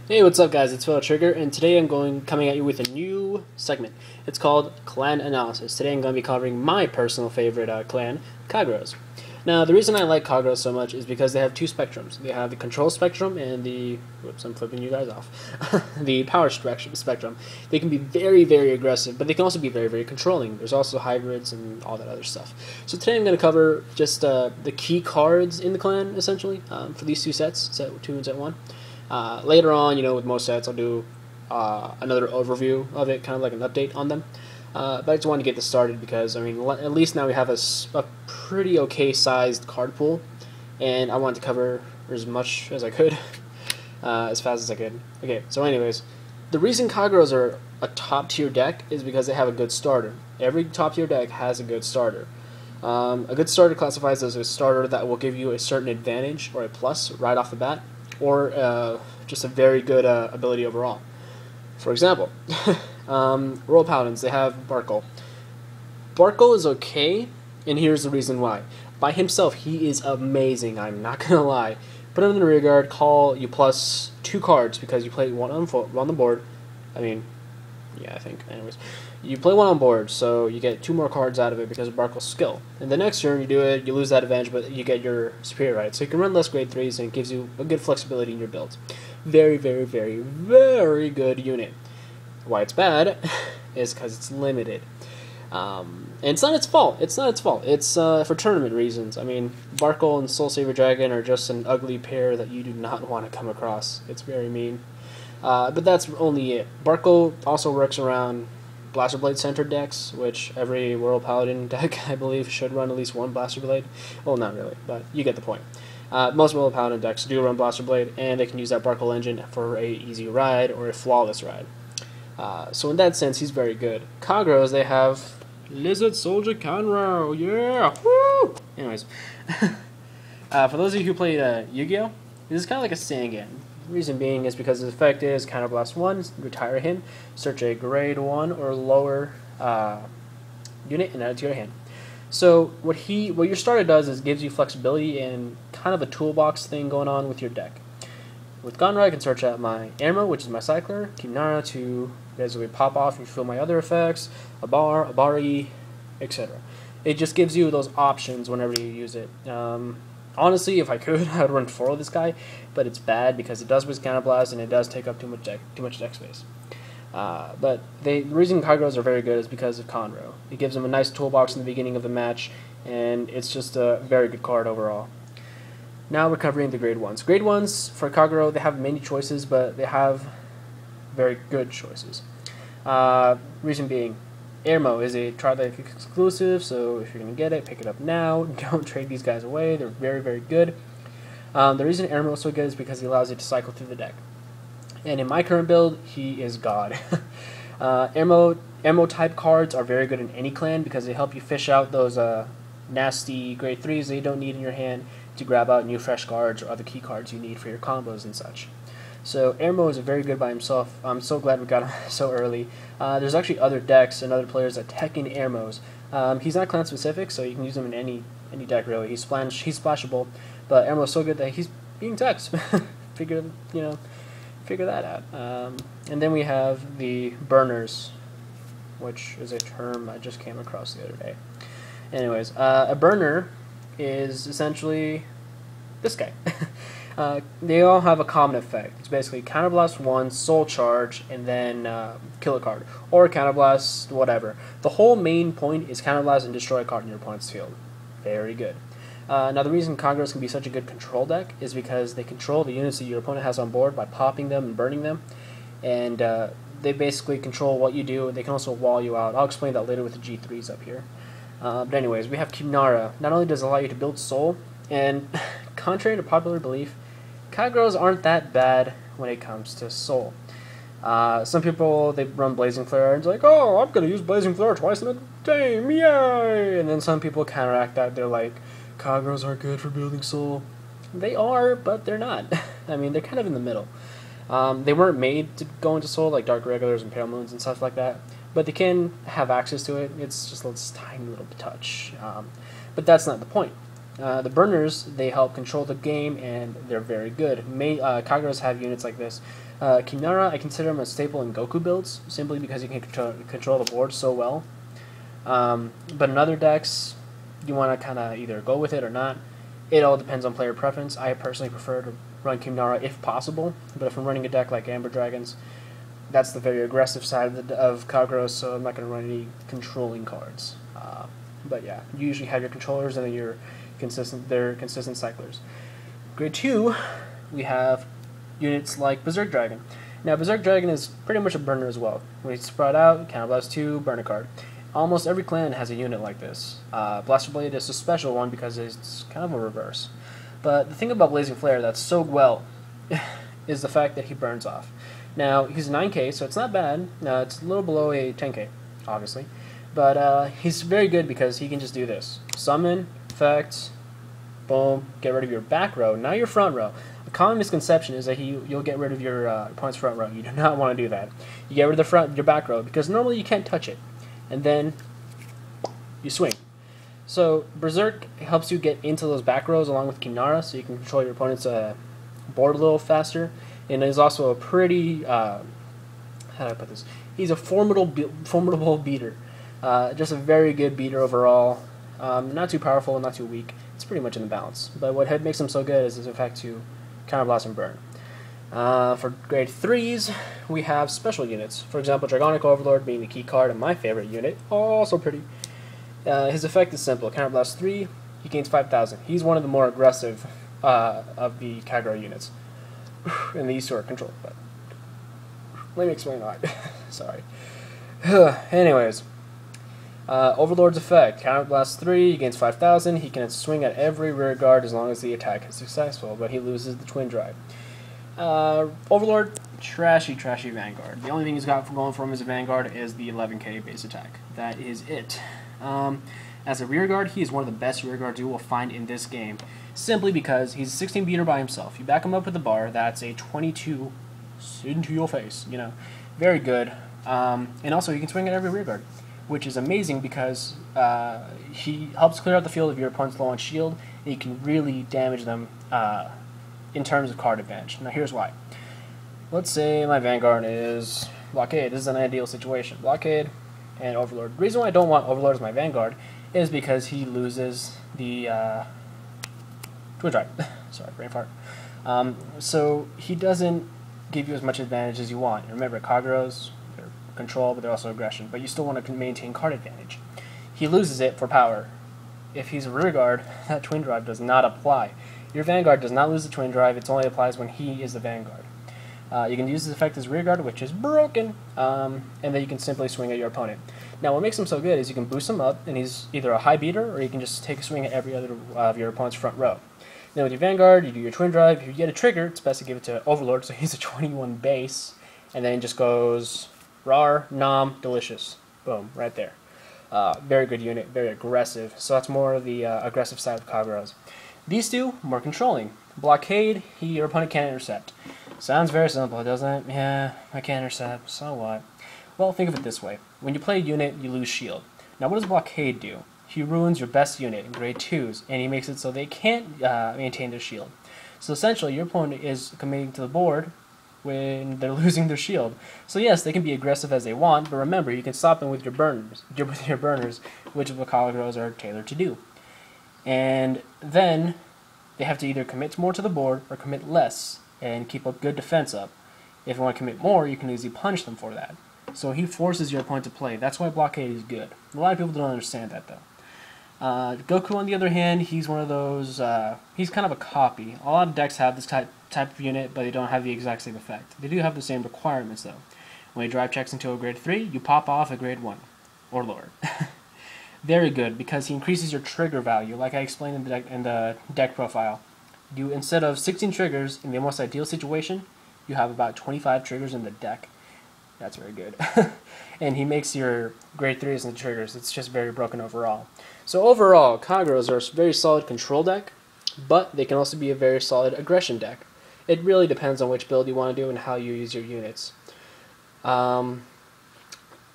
Hey, what's up, guys? It's Phil Trigger, and today I'm coming at you with a new segment. It's called Clan Analysis. Today I'm going to be covering my personal favorite clan, Kageros. Now, the reason I like Kageros so much is because they have two spectrums. They have the control spectrum and the... Whoops, I'm flipping you guys off. the power spectrum. They can be very, very aggressive, but they can also be very, very controlling. There's also hybrids and all that other stuff. So today I'm going to cover just the key cards in the clan, essentially, for these two sets, set 2 and set 1. Later on, with most sets, I'll do another overview of it, kind of like an update on them. But I just wanted to get this started because, at least now we have a pretty okay-sized card pool, and I wanted to cover as much as I could, as fast as I could. Okay, so anyways, the reason Kageros are a top-tier deck is because they have a good starter. Every top-tier deck has a good starter. A good starter classifies as a starter that will give you a certain advantage or a plus right off the bat, or just a very good ability overall. For example, Royal Paladins, they have Barkle. Barkle is okay, and here's the reason why. By himself, he is amazing, I'm not gonna lie. Put him in the rear guard, call you plus 2 cards because you play one on the board. Yeah, I think. Anyways, you play one on board, so you get 2 more cards out of it because of Barkle's skill. And the next turn you do it, you lose that advantage, but you get your superior right. So you can run less grade 3s, and it gives you a good flexibility in your build. Very, very, very, very good unit. Why it's bad is because it's limited. And it's not its fault. It's not its fault. It's for tournament reasons. Barkle and Soul Saver Dragon are just an ugly pair that you do not want to come across. It's very mean. But that's only it. Barkle also works around Blaster Blade centered decks, which every Royal Paladin deck, I believe, should run at least one Blaster Blade. Well, not really, but you get the point. Most Royal Paladin decks do run Blaster Blade, and they can use that Barkle engine for a easy ride or a flawless ride. So in that sense, he's very good. Kageros, they have Lizard Soldier Conroe, yeah! Woo! Anyways, for those of you who played Yu-Gi-Oh!, this is kind of like a Sangan. Reason being is because his effect is Counterblast 1, retire him, search a grade 1 or lower unit and add it to your hand. So what your starter does is gives you flexibility and kind of a toolbox thing going on with your deck. With Gunra, I can search out my Ammo, which is my Cycler, Kimnara to basically pop off and fill my other effects, Abar, Abari, etc. It just gives you those options whenever you use it. Honestly, if I could, I would run 4 of this guy, but it's bad because it does with Counterblast and it does take up too much deck space. But the reason Kageros are very good is because of Conroe. It gives them a nice toolbox in the beginning of the match, and it's just a very good card overall. Now we're covering the grade 1s. Grade 1s for Kagero, they have many choices, but they have very good choices. Reason being, Airmo is a Tri-Deck exclusive, so if you're going to get it, pick it up now. Don't trade these guys away. They're very, very good. The reason Airmo is so good is because he allows you to cycle through the deck. And in my current build, he is God. Airmo type cards are very good in any clan because they help you fish out those nasty grade 3s that you don't need in your hand to grab out new fresh cards or other key cards you need for your combos and such. So Airmo is very good by himself. I'm so glad we got him so early. There's actually other decks and other players that tech in Airmos. He's not clan specific, so you can use him in any deck really. He's splashable, but Airmo is so good that he's being teched. figure that out. And then we have the burners, which is a term I just came across the other day. Anyways, a burner is essentially this guy. They all have a common effect. It's basically Counterblast 1, Soul Charge, and then kill a card. Or Counterblast, whatever. The whole main point is Counterblast and destroy a card in your opponent's field. Very good. Now the reason Kageros can be such a good control deck is because they control the units that your opponent has on board by popping them and burning them. And they basically control what you do. They can also wall you out. I'll explain that later with the G3s up here. But anyways, we have Kimnara. Not only does it allow you to build Soul, and contrary to popular belief, Kageros aren't that bad when it comes to Soul. Some people, they run Blazing Flare and it's like, oh, I'm going to use Blazing Flare twice in a game, yay! And then some people counteract that. They're like, Kageros are good for building Soul. They are, but they're not. They're kind of in the middle. They weren't made to go into Soul like Dark Regulars and Pale Moons and stuff like that, but they can have access to it. It's just a tiny little touch. But that's not the point. The burners, they help control the game, and they're very good. Kageros have units like this. Kinara, I consider him a staple in Goku builds, simply because he can control the board so well. But in other decks, you want to kind of either go with it or not. It all depends on player preference. I personally prefer to run Kimnara if possible, but if I'm running a deck like Amber Dragons, that's the very aggressive side of Kagero, so I'm not going to run any controlling cards. But yeah, you usually have your controllers and then your they're consistent cyclers. Grade 2, we have units like Berserk Dragon. Now, Berserk Dragon is pretty much a burner as well. When it's spread out, Counterblast 2, burn a card. Almost every clan has a unit like this. Blaster Blade is a special one because it's kind of a reverse. But the thing about Blazing Flare that's so well is the fact that he burns off. Now, he's a 9k, so it's not bad. It's a little below a 10k, obviously. But he's very good because he can just do this. Summon, effect, boom, get rid of your back row, not your front row. A common misconception is that you'll get rid of your opponent's front row. You do not want to do that. You get rid of your back row because normally you can't touch it. And then you swing. So Berserk helps you get into those back rows along with Kinara, so you can control your opponent's board a little faster. And he's also a pretty, how do I put this? He's a formidable beater. Just a very good beater overall. Not too powerful, not too weak. It's pretty much in the balance. But what makes him so good is his effect to counterblast and burn. For grade 3s, we have special units. For example, Dragonic Overlord being the key card and my favorite unit. Also pretty. His effect is simple. Counterblast 3, he gains 5,000. He's one of the more aggressive of the Kagero units. And these two are controlled. But let me explain why. Sorry. Anyways. Overlord's effect. Counterblast 3, he gains 5,000. He can swing at every rear guard as long as the attack is successful, but he loses the Twin Drive. Overlord, trashy Vanguard. The only thing he's got going for him as a Vanguard is the 11k base attack. That is it. As a rear guard, he is one of the best rear guards you will find in this game, simply because he's a 16 beater by himself. You back him up with the bar, that's a 22 into your face, you know. Very good. And also, he can swing at every rear guard, which is amazing because he helps clear out the field if your opponent's low on shield, and you can really damage them in terms of card advantage. Now here's why. Let's say my Vanguard is Blockade. This is an ideal situation. Blockade and Overlord. The reason why I don't want Overlord as my Vanguard is because he loses the Twin Drive. Sorry, brain fart. So he doesn't give you as much advantage as you want. Remember, Kageros, they're control, but they're also aggression. But you still want to maintain card advantage. He loses it for power. If he's a rear guard, that Twin Drive does not apply. Your Vanguard does not lose the Twin Drive. It only applies when he is the Vanguard. You can use this effect as rear guard, which is broken, and then you can simply swing at your opponent. Now, what makes him so good is you can boost him up, and he's either a high beater, or you can just take a swing at every other of your opponent's front row. Then with your Vanguard, you do your Twin Drive. If you get a trigger, it's best to give it to Overlord, so he's a 21 base, and then it just goes rar, nom, delicious. Boom, right there. Very good unit, very aggressive, so that's more of the aggressive side of Kageros. These two, more controlling. Blockade, your opponent can't intercept. Sounds very simple, doesn't it? Yeah, I can't intercept, so what? Well, think of it this way. When you play a unit, you lose shield. Now, what does Blockade do? He ruins your best unit in grade 2s, and he makes it so they can't maintain their shield. So essentially, your opponent is committing to the board when they're losing their shield. So yes, they can be aggressive as they want, but remember, you can stop them with your burners, which the Kageros are tailored to do. And then they have to either commit more to the board or commit less and keep a good defense up. If you want to commit more, you can easily punish them for that. So he forces your opponent to play. That's why Blockade is good. A lot of people don't understand that, though. Goku, on the other hand, he's one of those, he's kind of a copy. A lot of decks have this type of unit, but they don't have the exact same effect. They do have the same requirements, though. When he drive checks into a grade 3, you pop off a grade 1, or lower. Very good, because he increases your trigger value, like I explained in the deck profile. You, instead of 16 triggers, in the most ideal situation, you have about 25 triggers in the deck. That's very good. And he makes your grade 3s and the triggers. It's just very broken overall. So overall, Kageros are a very solid control deck, but they can also be a very solid aggression deck. It really depends on which build you want to do and how you use your units.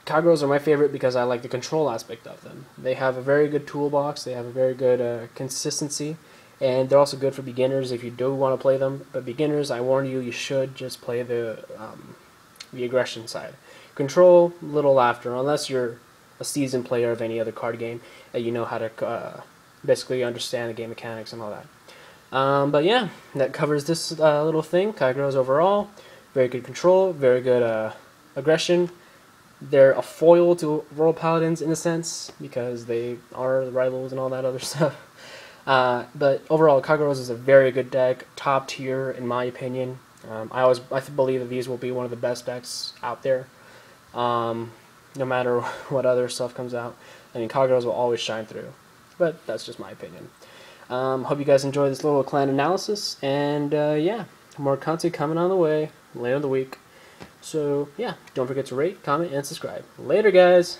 Kageros are my favorite because I like the control aspect of them. They have a very good toolbox, they have a very good consistency, and they're also good for beginners if you do want to play them. But beginners, I warn you, you should just play the aggression side. Control, little after, unless you're a seasoned player of any other card game, and you know how to basically understand the game mechanics and all that. But yeah, that covers this little thing. Kageros overall, very good control, very good aggression. They're a foil to Royal Paladins in a sense, because they are rivals and all that other stuff. But overall, Kagero is a very good deck, top tier in my opinion. I believe that these will be one of the best decks out there, no matter what other stuff comes out. I mean, Kageros will always shine through, but that's just my opinion. Hope you guys enjoyed this little clan analysis, and yeah, more content coming on the way later in the week. So yeah, don't forget to rate, comment, and subscribe. Later, guys!